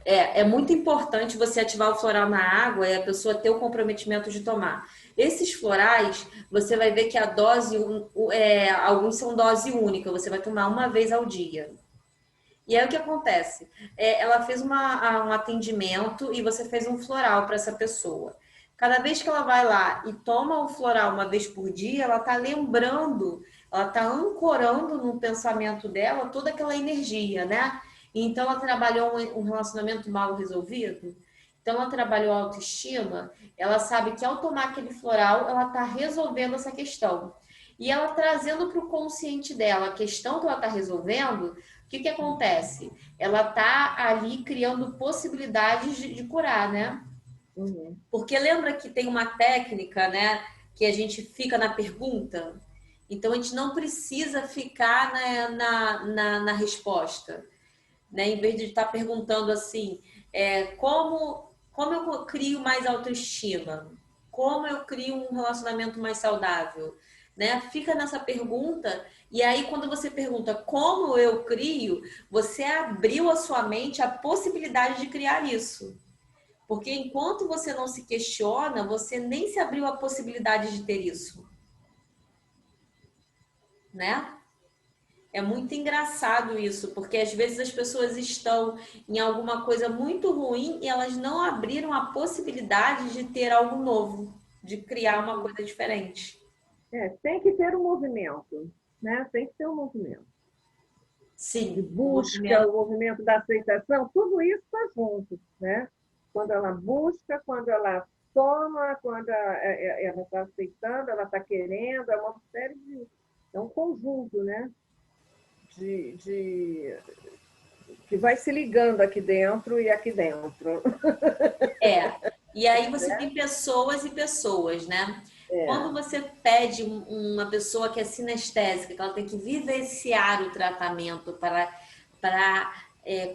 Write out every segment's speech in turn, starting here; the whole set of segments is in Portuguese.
É muito importante você ativar o floral na água e a pessoa ter o comprometimento de tomar. Esses florais, você vai ver que a dose, alguns são dose única, você vai tomar uma vez ao dia. E aí o que acontece? Ela fez um atendimento e você fez um floral para essa pessoa. Cada vez que ela vai lá e toma o floral uma vez por dia, ela está lembrando, ela está ancorando no pensamento dela toda aquela energia, né? Então ela trabalhou um relacionamento mal resolvido, então ela trabalhou a autoestima, ela sabe que ao tomar aquele floral, ela está resolvendo essa questão. E ela trazendo para o consciente dela a questão que ela está resolvendo, o que acontece? Ela está ali criando possibilidades de curar, né? Uhum. Porque lembra que tem uma técnica, né? Que a gente fica na pergunta. Então a gente não precisa ficar na resposta, né? Em vez de estar perguntando assim, como eu crio mais autoestima? Como eu crio um relacionamento mais saudável? Né? Fica nessa pergunta, e aí quando você pergunta como eu crio, você abriu a sua mente à possibilidade de criar isso. Porque enquanto você não se questiona, você nem se abriu a possibilidade de ter isso, né? É muito engraçado isso, porque às vezes as pessoas estão em alguma coisa muito ruim e elas não abriram a possibilidade de ter algo novo, de criar uma coisa diferente. Tem que ter um movimento, né? Tem que ter um movimento de Sim, o busca, movimento o movimento da aceitação, tudo isso está junto, né? Quando ela busca, quando ela toma, quando ela está aceitando, ela está querendo, é uma série de. É um conjunto, né? De que vai se ligando aqui dentro e aqui dentro. é. E aí você tem pessoas e pessoas, né? É. Quando você pede uma pessoa que é sinestésica, que ela tem que vivenciar o tratamento para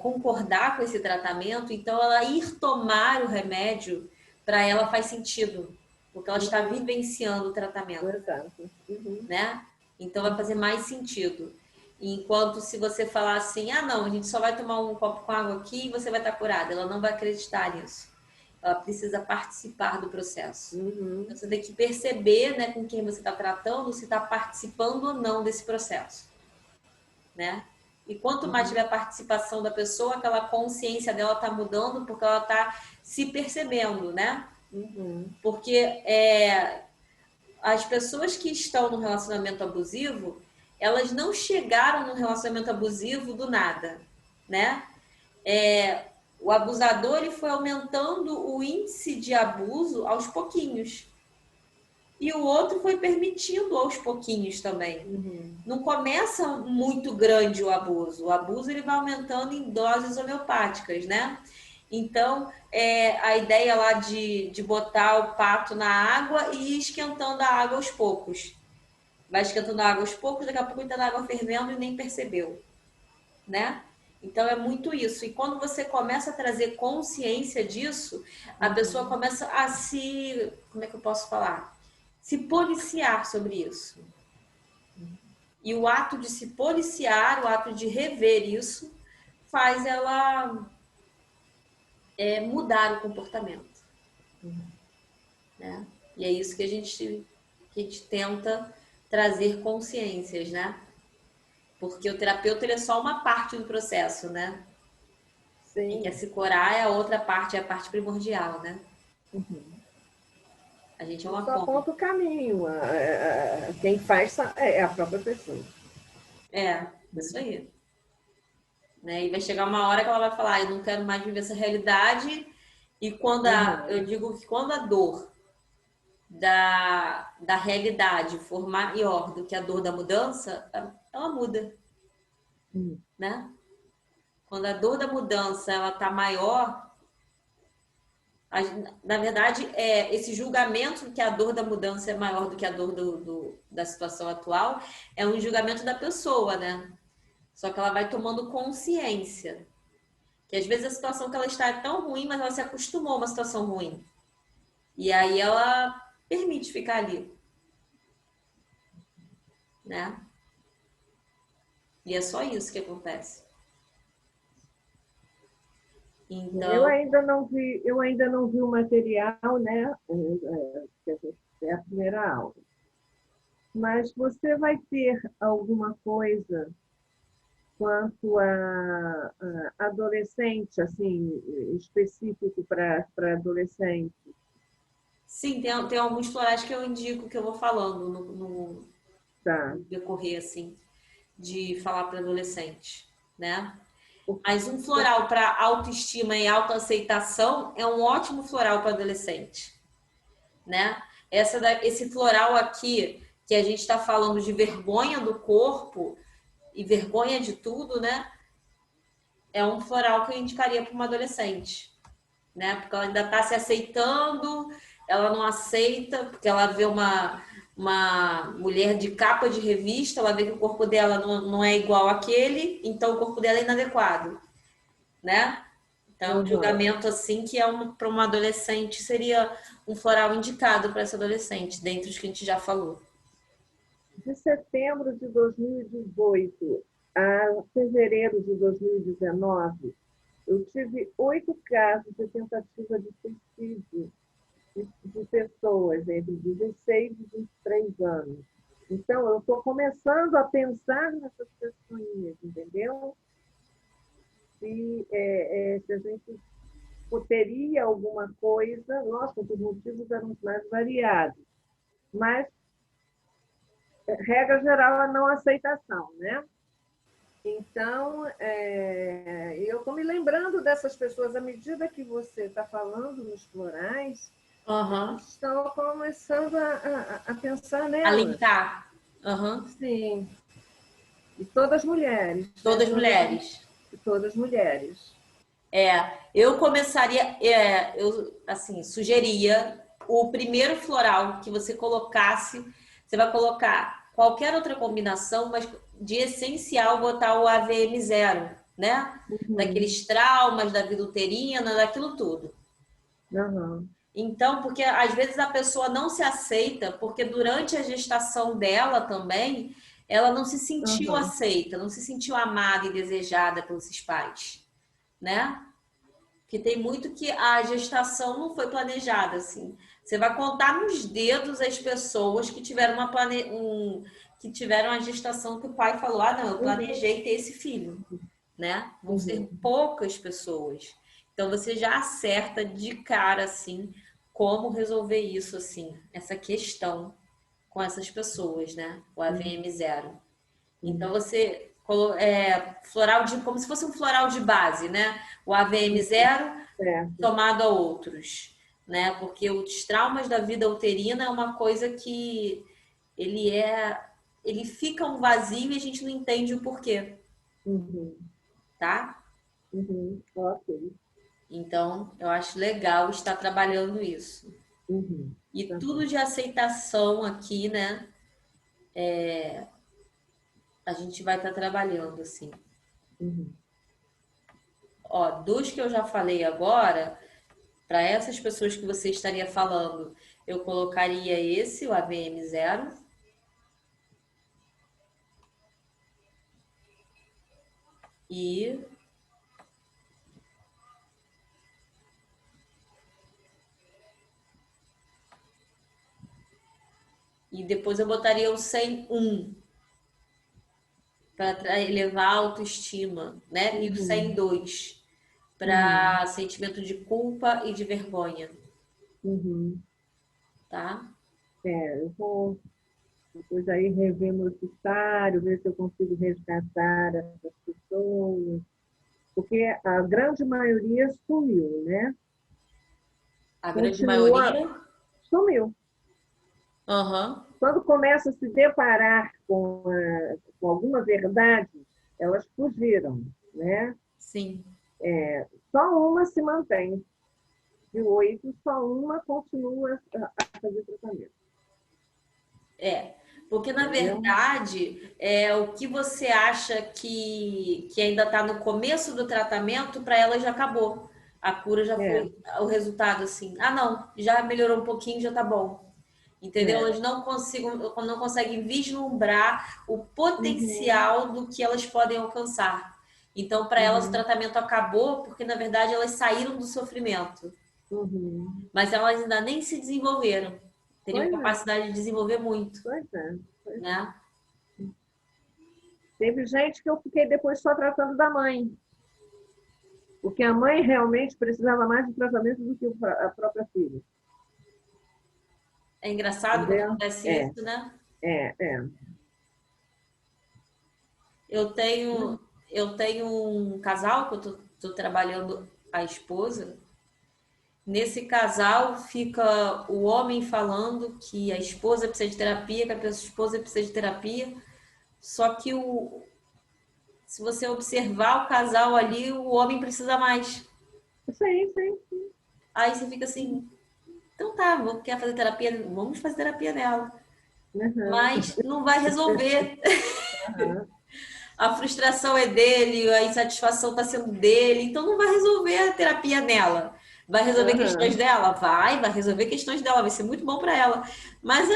concordar com esse tratamento, então ela ir tomar o remédio para ela faz sentido, porque ela está Uhum. vivenciando o tratamento, Exato. Uhum. né? Então vai fazer Uhum. mais sentido. Enquanto se você falar assim, ah não, a gente só vai tomar um copo com água aqui e você vai estar curada, ela não vai acreditar nisso. Ela precisa participar do processo. Então, Uhum. você tem que perceber, né, com quem você está tratando, se está participando ou não desse processo, né? E quanto mais Uhum. tiver a participação da pessoa, aquela consciência dela está mudando porque ela está se percebendo, né? Uhum. Porque as pessoas que estão no relacionamento abusivo, elas não chegaram no relacionamento abusivo do nada, né? O abusador ele foi aumentando o índice de abuso aos pouquinhos. E o outro foi permitindo aos pouquinhos também. Uhum. Não começa muito grande o abuso. O abuso ele vai aumentando em doses homeopáticas, né? Então, a ideia lá de botar o pato na água e ir esquentando a água aos poucos. Vai esquentando a água aos poucos, daqui a pouco está na água fervendo e nem percebeu, né? Então é muito isso. E quando você começa a trazer consciência disso, a pessoa Uhum. começa a se, como é que eu posso falar? Se policiar sobre isso. E o ato de se policiar, o ato de rever isso, faz ela mudar o comportamento, né? E é isso que a gente tenta trazer consciências, né? Porque o terapeuta ele é só uma parte do processo, né? Quem quer Sim. se curar é a outra parte, é a parte primordial, né? Uhum. A gente é E uma só ponta. aponta o caminho. Quem faz é a própria pessoa. Isso aí. Né? E vai chegar uma hora que ela vai falar, eu não quero mais viver essa realidade. E eu Uhum. digo que quando a dor da realidade for maior do que a dor da mudança, ela muda, Uhum. né? Quando a dor da mudança ela tá maior, na verdade, esse julgamento que a dor da mudança é maior do que a dor da situação atual é um julgamento da pessoa, né? Só que ela vai tomando consciência. Que às vezes a situação que ela está é tão ruim, mas ela se acostumou a uma situação ruim. E aí ela permite ficar ali, né? E é só isso que acontece. Então, Eu ainda não vi o material, né? Que é a primeira aula. Mas você vai ter alguma coisa quanto a adolescente, assim, específico para adolescente? sim, tem alguns florais que eu indico que eu vou falando Tá. no decorrer, assim, de falar para adolescente, né? Mas um floral para autoestima e autoaceitação é um ótimo floral para adolescente, né? Esse floral aqui, que a gente está falando de vergonha do corpo e vergonha de tudo, né? É um floral que eu indicaria para uma adolescente, né? Porque ela ainda está se aceitando, ela não aceita, porque ela vê uma mulher de capa de revista, ela vê que o corpo dela não é igual àquele, então o corpo dela é inadequado, né? Então, um Uhum. julgamento assim que para uma adolescente seria um floral indicado para essa adolescente, dentre os que a gente já falou. De setembro de 2018 a fevereiro de 2019, eu tive 8 casos de tentativa de suicídio de pessoas entre 16 e 23 anos. Então, eu estou começando a pensar nessas questões, entendeu? Se a gente teria alguma coisa, nossa, os motivos eram os mais variados, mas, regra geral, a não aceitação, né? Então, eu estou me lembrando dessas pessoas, à medida que você está falando nos florais, Aham. estou começando a pensar A nelas. linkar. Aham. Sim, e todas mulheres, né? Todas mulheres. Todas mulheres. Eu começaria, eu assim, sugeria o primeiro floral que você colocasse, você vai colocar qualquer outra combinação, mas de essencial botar o AVM zero, né? Uhum. Daqueles traumas da vida uterina, daquilo tudo. Uhum. Então, porque às vezes a pessoa não se aceita, porque durante a gestação dela também, ela não se sentiu Uhum. aceita, não se sentiu amada e desejada pelos pais, né? Que tem muito que a gestação não foi planejada, assim. Você vai contar nos dedos as pessoas que tiveram que tiveram a gestação que o pai falou: "Ah, não, eu Uhum. planejei ter esse filho", né? Vão ser Uhum. poucas pessoas. Então você já acerta de cara assim como resolver isso assim, essa questão com essas pessoas, né? O Uhum. AVM zero. Então Uhum. você floral de como se fosse um floral de base, né? O AVM Uhum. zero Certo. somado a outros, né? Porque os traumas da vida uterina é uma coisa que ele é ele fica um vazio e a gente não entende o porquê, Uhum. tá? Uhum. Ok. Então, eu acho legal estar trabalhando isso. Uhum. E Tá tudo bom. de aceitação aqui, né? A gente vai estar trabalhando assim. Uhum. Ó, dos que eu já falei agora, para essas pessoas que você estaria falando, eu colocaria esse, o AVM zero. E, e depois eu botaria o 101 para elevar a autoestima, né? E o Uhum. 102 Uhum. para sentimento de culpa e de vergonha, Uhum. tá? Eu vou depois aí rever meu fichário, ver se eu consigo resgatar essas pessoas, porque a grande maioria sumiu, né? A grande Continua, maioria. sumiu. Aham, Quando começa a se deparar com alguma verdade, elas fugiram, né? sim. Só uma se mantém. De 8, só uma continua a fazer tratamento. É, porque na Entendeu? verdade, o que você acha que ainda está no começo do tratamento, para ela já acabou. A cura já É, foi o resultado assim. Ah, não, já melhorou um pouquinho, já tá bom. Entendeu? é. Elas não conseguem vislumbrar o Uhum, potencial do que elas podem alcançar. Então, para elas, o tratamento acabou porque, na verdade, elas saíram do sofrimento. Mas elas ainda nem se desenvolveram. Teriam Pois é, capacidade de desenvolver muito, pois é. Pois é. né? Teve gente que eu fiquei depois só tratando da mãe. Porque a mãe realmente precisava mais de tratamento do que a própria filha. É engraçado quando Entendeu? acontece isso, né? É. Eu tenho um casal que eu tô trabalhando a esposa. Nesse casal fica o homem falando que a esposa precisa de terapia, que a esposa precisa de terapia. Só que se você observar o casal ali, o homem precisa mais. Sim, sim. Aí você fica assim, então tá, quer fazer terapia? Vamos fazer terapia nela. Uhum. Mas não vai resolver. Uhum. A frustração é dele, a insatisfação está sendo dele, então não vai resolver a terapia nela. Vai resolver questões Uhum. dela? Vai resolver questões dela, vai ser muito bom para ela. Mas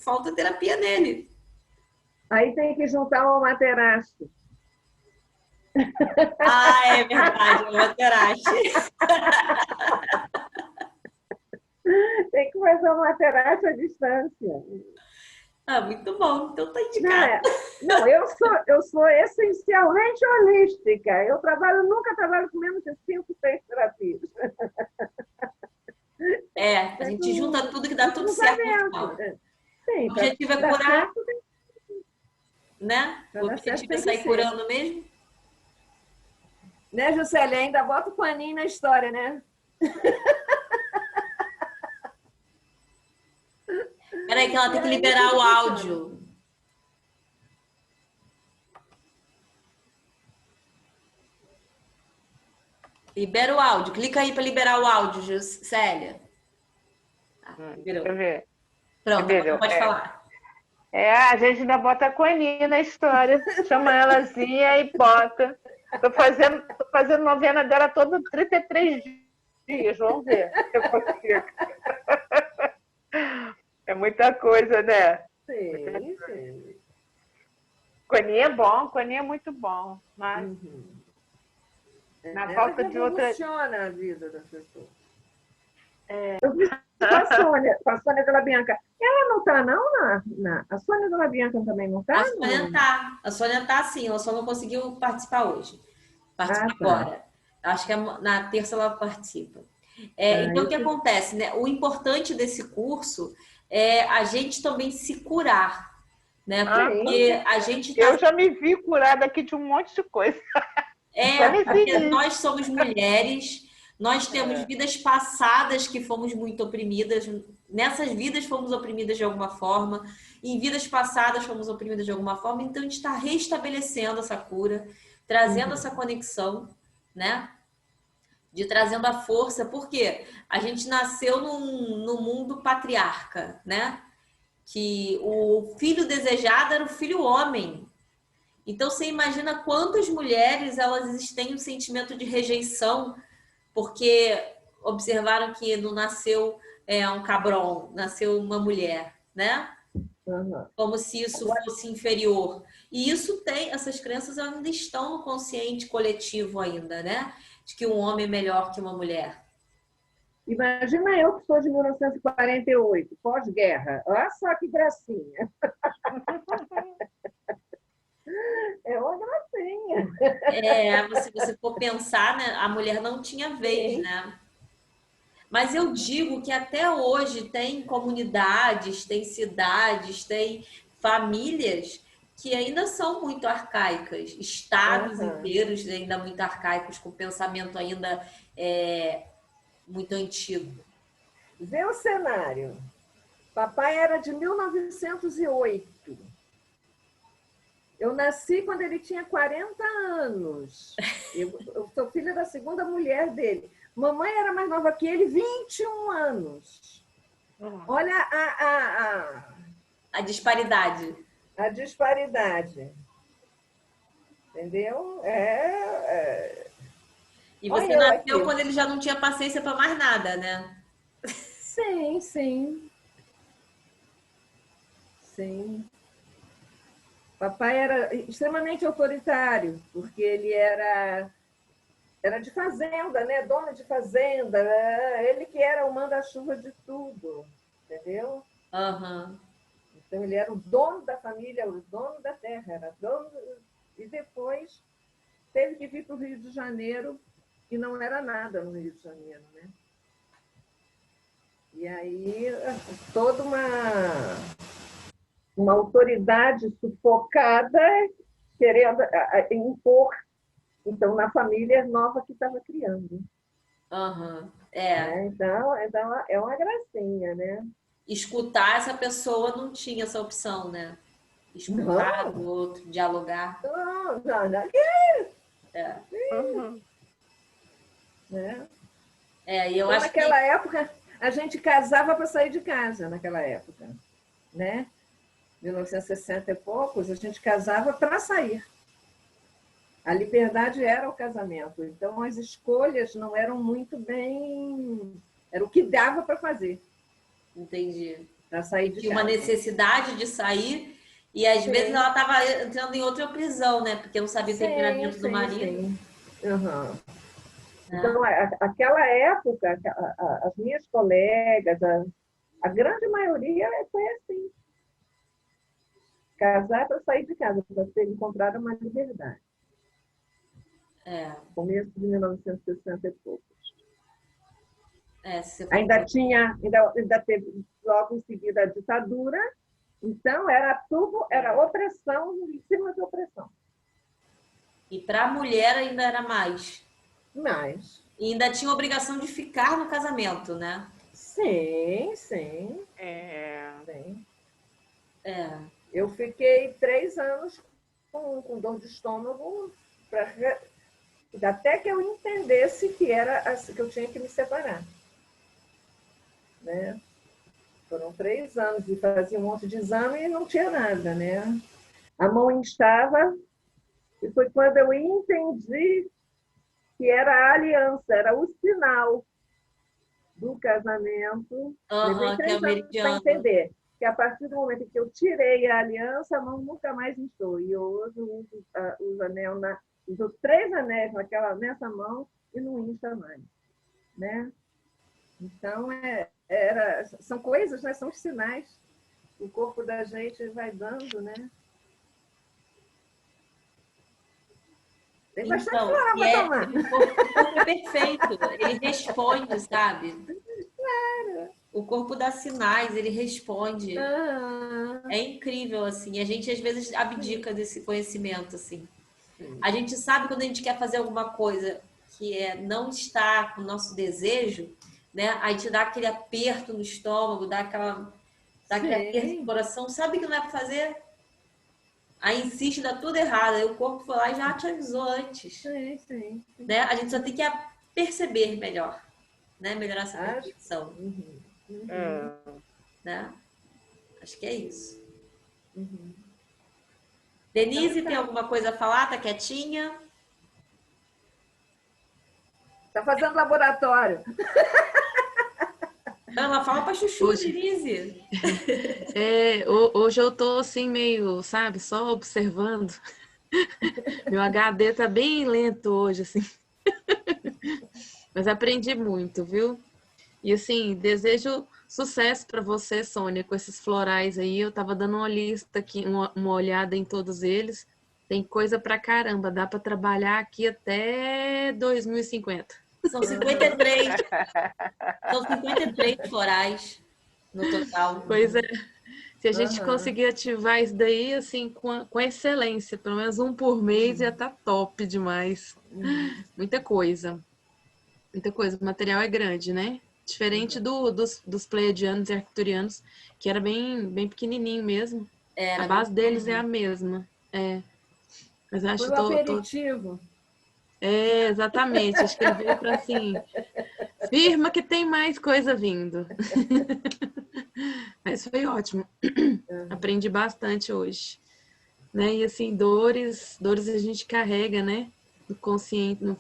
falta terapia nele. Aí tem que juntar uma materaço. Ah, é verdade, é uma terapia. Tem que fazer uma materaço à distância. Ah, muito bom, então tá Não, indicado. não, eu sou essencialmente holística. Nunca trabalho com menos de 5, 6 terapias. É, a gente junta tudo que dá Um tudo certo no cruzamento. final. O Sim, para objetivo é dar curar, certo, né? para O dar certo objetivo é tem que sair ser. curando mesmo. Né, Juscelia? Ainda bota o paninho na história, né? Peraí que ela E tem que aí liberar tudo o funciona. áudio. Libera o áudio. Clica aí para liberar o áudio, Célia. Deixa eu Liberou. ver. Pronto, agora Entendeu? pode falar. A gente ainda bota a Coninha na história. Chama elazinha e bota. Tô fazendo novena dela todo 33 dias. Vamos ver se eu consigo. É muita coisa, né? Sim, sim. Coninha é bom, Coninha é muito bom. Mas na Ela falta de outra. revoluciona a vida das pessoas. Eu fiz com a Sônia Della Bianca. Ela não está, não, a Sônia Della Bianca também não está? A Sônia tá. A Sônia tá sim, ela só não conseguiu participar hoje. Ah, Participa tá. agora. Acho que na terça ela participa. Ah, Então, o que acontece, né? O importante desse curso é a gente também se curar, né? sim. Porque a gente Eu tá. já me vi curada aqui de um monte de coisa. Só nesse Porque início. nós somos mulheres, nós temos vidas passadas que fomos muito oprimidas, nessas vidas fomos oprimidas de alguma forma, em vidas passadas fomos oprimidas de alguma forma, então a gente está restabelecendo essa cura, trazendo essa conexão, né? De trazendo a força, porque a gente nasceu num mundo patriarca, né? Que o filho desejado era o filho homem. Então você imagina quantas mulheres elas têm um sentimento de rejeição porque observaram que não nasceu um cabrão, nasceu uma mulher, né? Uhum. Como se isso fosse inferior. E isso essas crenças ainda estão no consciente coletivo ainda, né? De que um homem é melhor que uma mulher. Imagina eu que sou de 1948, pós-guerra. Olha só que gracinha. É uma gracinha. Se você for pensar, né, a mulher não tinha vez, Sim. né? Mas eu digo que até hoje tem comunidades, tem cidades, tem famílias que ainda são muito arcaicas, estados Uhum. inteiros ainda muito arcaicos, com pensamento ainda muito antigo. Vê o cenário. Papai era de 1908. Eu nasci quando ele tinha 40 anos. Eu sou filha da segunda mulher dele. Mamãe era mais nova que ele, 21 anos. Olha A disparidade. a disparidade. Entendeu? E Olha você eu nasceu aqui. quando ele já não tinha paciência para mais nada, né? Sim, sim. Sim. Papai era extremamente autoritário, porque ele era de fazenda, né? Dono de fazenda. Ele que era o manda-chuva de tudo, entendeu? Aham. Então, ele era o dono da família, o dono da terra, era dono. E depois teve que vir para o Rio de Janeiro, e não era nada no Rio de Janeiro, né? E aí, toda uma autoridade sufocada querendo impor, então, na família nova que estava criando. Aham. Né? Então, é uma gracinha, né? Escutar essa pessoa não tinha essa opção, né? Escutar Não, o outro, dialogar. não. É. Uhum. Né? E eu Então, acho que. naquela época, a gente casava para sair de casa, naquela época. Né? 1960 e poucos, a gente casava para sair. A liberdade era o casamento. Então, as escolhas não eram muito bem... Era o que dava para fazer. Entendi. Para sair de Tinha casa. uma necessidade de sair e às vezes ela estava entrando em outra prisão, né? Porque não sabia o temperamento do marido. Sim. Uhum. Né? Então, aquela época, as minhas colegas, a grande maioria foi assim. Casar para sair de casa, para ter encontrado uma liberdade. Começo de 1960 e poucos. Ainda teve logo em seguida a ditadura, então era opressão em cima de opressão. E para a mulher ainda era mais. Mais. E ainda tinha a obrigação de ficar no casamento, né? Sim. Sim. Eu fiquei 3 anos com dor de estômago, até que eu entendesse que eu tinha que me separar. Né? Foram 3 anos e fazia um monte de exame e não tinha nada, né? A mão instava, e foi quando eu entendi que era a aliança, era o sinal do casamento. Levei 3 anos para entender que a partir do momento que eu tirei a aliança, a mão nunca mais instou. E hoje eu uso anel uso 3 anéis nessa mão e não insta mais. Né? Então, são coisas, né? São os sinais que o corpo da gente vai dando, né? Tem bastante flora para tomar. O corpo é perfeito, ele responde, sabe? Claro. O corpo dá sinais, ele responde. É incrível, assim. A gente, às vezes, abdica desse conhecimento, assim. A gente sabe quando a gente quer fazer alguma coisa que não está com o nosso desejo, né? Aí te dá aquele aperto no estômago, dá aquele aperto no coração. Sabe que não é para fazer? Aí insiste, dá tudo errado. Aí o corpo foi lá e já te avisou antes. Sim. Né? A gente só tem que perceber melhor, né? Melhorar essa percepção. Né? Acho que é isso. Denise, tem alguma coisa a falar? Tá quietinha? Tá fazendo laboratório. Ela fala pra chuchu, Denise. Hoje eu tô assim meio, sabe, só observando. Meu HD tá bem lento hoje, assim. Mas aprendi muito, viu? E assim, desejo sucesso para você, Sônia, com esses florais aí. Eu tava dando uma lista aqui, uma olhada em todos eles. Tem coisa pra caramba, dá para trabalhar aqui até 2050. São 53. São 53 florais no total. Pois é. Se a gente conseguir ativar isso daí, assim, com excelência, pelo menos um por mês, já tá top demais. Muita coisa. Muita coisa. O material é grande, né? Diferente dos pleiadianos e arcturianos, que era bem pequenininho mesmo. A base deles é a mesma. Mas acho que aperitivo. Exatamente. Acho que ele veio para assim, firma que tem mais coisa vindo. Mas foi ótimo. Aprendi bastante hoje. Né? E assim, dores a gente carrega, né?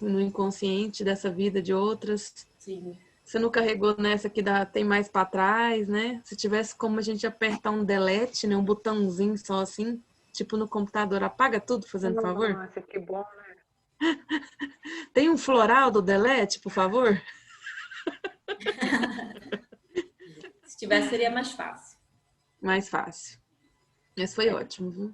No inconsciente dessa vida de outras. Sim. Você não carregou nessa que tem mais para trás, né? Se tivesse como a gente apertar um delete, né? Um botãozinho só assim, Tipo no computador, apaga tudo, fazendo favor. Nossa, que bom, né? Tem um floral do delete, por favor? Se tivesse, seria mais fácil. Mais fácil. Mas foi ótimo, viu?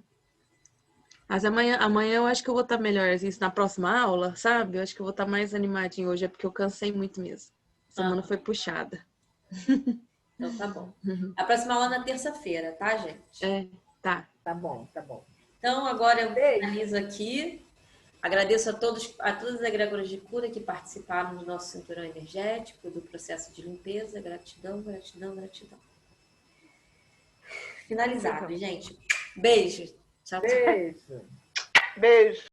Mas amanhã eu acho que eu vou estar melhor, assim, na próxima aula, sabe? Eu acho que eu vou estar mais animadinho hoje, é porque eu cansei muito mesmo. A semana foi puxada. Então tá bom. A próxima aula é na terça-feira, tá, gente? É, tá. Tá bom, tá bom. Então agora eu Beijo. finalizo aqui. Agradeço a todas as egregoras de cura que participaram do nosso cinturão energético, do processo de limpeza. Gratidão, gratidão, gratidão. Finalizado, gente. Beijo. Tchau, tchau. Beijo. Beijo.